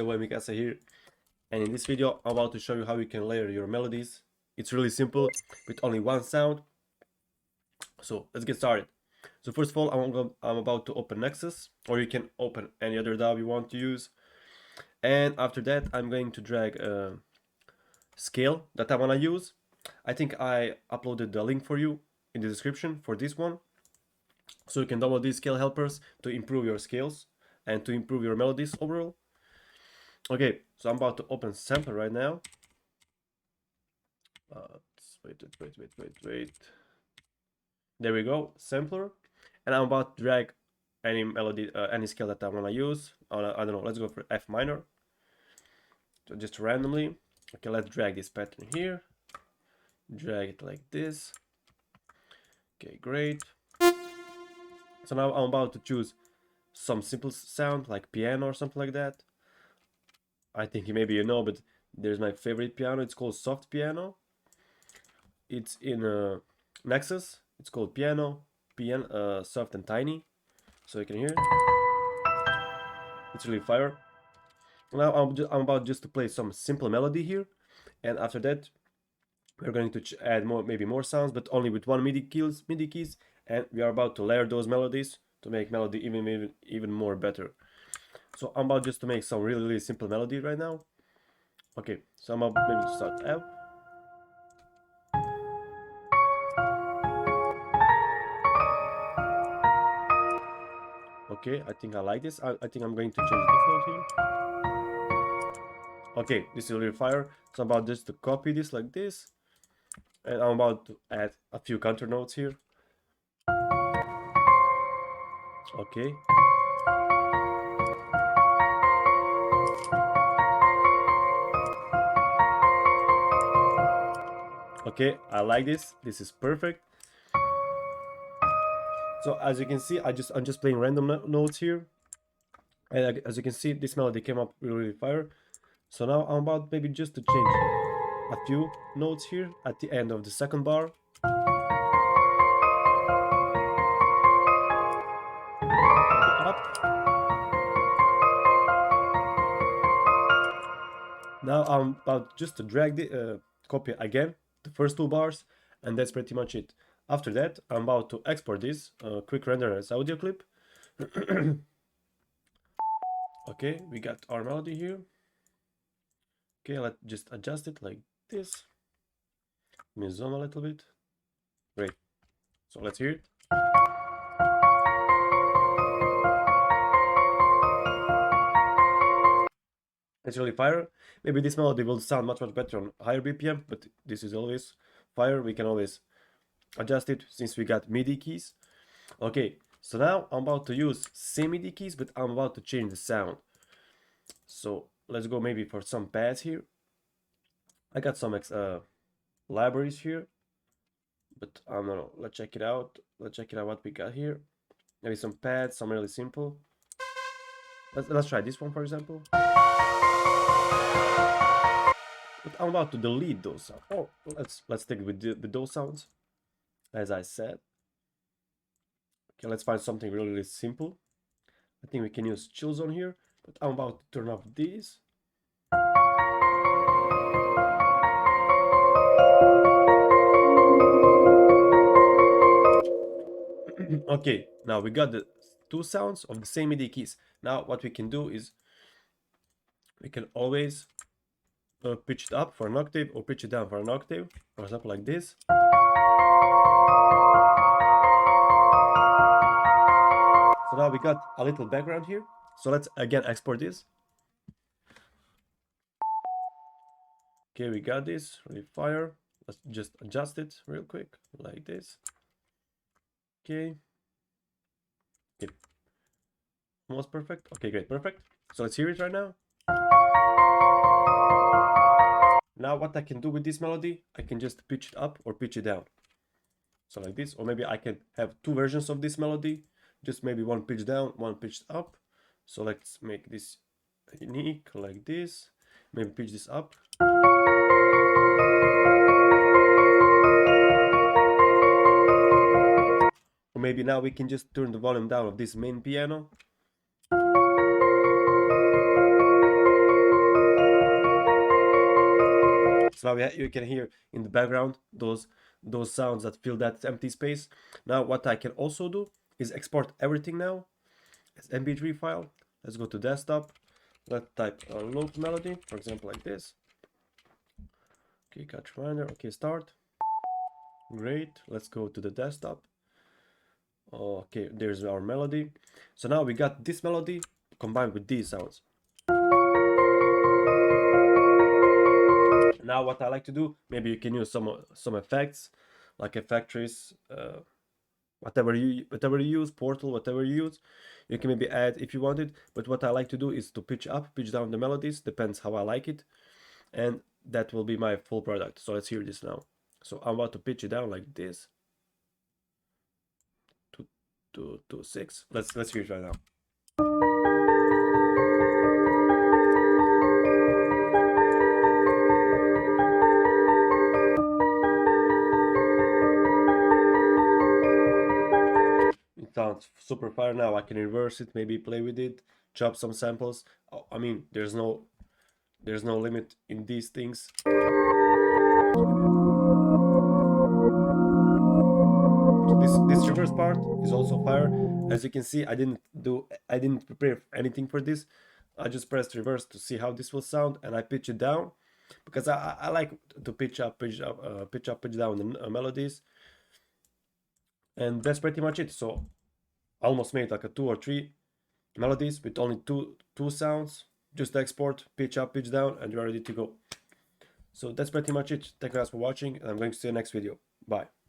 Mikasa here, and in this video I'm about to show you how you can layer your melodies. It's really simple with only one sound. So let's get started. So first of all, I'm about to open Nexus, or you can open any other DAW you want to use. And after that, I'm going to drag a scale that I want to use. I think I uploaded the link for you in the description for this one. So you can download these scale helpers to improve your scales and to improve your melodies overall. Okay, so I'm about to open sampler right now. Wait. There we go, sampler. And I'm about to drag any melody, any scale that I want to use. I don't know, let's go for F minor. So just randomly. Okay, let's drag this pattern here. Drag it like this. Okay, great. So now I'm about to choose some simple sound like piano or something like that. I think maybe you know, but there's my favorite piano. It's called soft piano. It's in Nexus. It's called piano, soft and tiny. So you can hear it. It's really fire. Now I'm about just to play some simple melody here, and after that we're going to add maybe more sounds, but only with one MIDI keys, and we are about to layer those melodies to make melody even more better. So I'm about just to make some really simple melody right now. Okay, so I'm about maybe to start F. Okay, I think I like this. I think I'm going to change this note here. Okay, this is really fire. So I'm about just to copy this like this. And I'm about to add a few counter notes here. Okay. Okay, I like this. This is perfect. So as you can see, I'm just playing random notes here. And as you can see, this melody came up really fire. So now I'm about maybe just to change a few notes here at the end of the second bar. Up. Now I'm about just to drag the copy again, the first two bars, and that's pretty much it. After that, I'm about to export this, quick render as audio clip. Okay, we got our melody here. Okay, let's just adjust it like this. Let me zoom a little bit. Great. So let's hear it. It's really fire. Maybe this melody will sound much better on higher BPM, but this is always fire. We can always adjust it since we got MIDI keys. Okay, so now I'm about to use same MIDI keys, but I'm about to change the sound. So let's go maybe for some pads here. I got some libraries here, but I don't know. Let's check it out. Let's check it out what we got here. Maybe some pads, some really simple. Let's try this one for example. But I'm about to delete those sounds. Oh, let's stick with those sounds, as I said. Okay, let's find something really simple. I think we can use chill zone here, but I'm about to turn off these. Okay, now we got the two sounds of the same MIDI keys. Now what we can do is we can always pitch it up for an octave or pitch it down for an octave, for example like this. So now we got a little background here. So let's again export this. Okay, we got this, really fire. Let's just adjust it real quick, like this. Okay. Almost perfect. Okay, great, perfect. So let's hear it right now. Now what I can do with this melody, I can just pitch it up or pitch it down. So like this, or maybe I can have two versions of this melody, just maybe one pitch down, one pitched up. So let's make this unique like this. Maybe pitch this up. Or maybe now we can just turn the volume down of this main piano. So now you can hear in the background those sounds that fill that empty space. Now what I can also do is export everything now as MP3 file. Let's go to desktop. Let's type a loop melody, for example, like this. Okay, catch reminder. Okay, start. Great. Let's go to the desktop. Okay, there's our melody. So now we got this melody combined with these sounds. Now what I like to do, maybe you can use some effects, like effect trees, whatever you use, Portal, whatever you use, you can maybe add if you wanted. But what I like to do is to pitch up, pitch down the melodies, depends how I like it, and that will be my full product. So let's hear this now. So I'm about to pitch it down like this. 2 2 2 6. Let's hear it right now. It sounds super fire now. I can reverse it, maybe play with it, chop some samples. I mean, there's no limit in these things. So this reverse part is also fire. As you can see, I didn't prepare anything for this. I just pressed reverse to see how this will sound, and I pitch it down because I like to pitch up, pitch down the melodies, and that's pretty much it. So I almost made like a 2 or 3 melodies with only two sounds. Just export, pitch up, pitch down, and you're ready to go. So that's pretty much it. Thank you guys for watching, and I'm going to see you next video. Bye.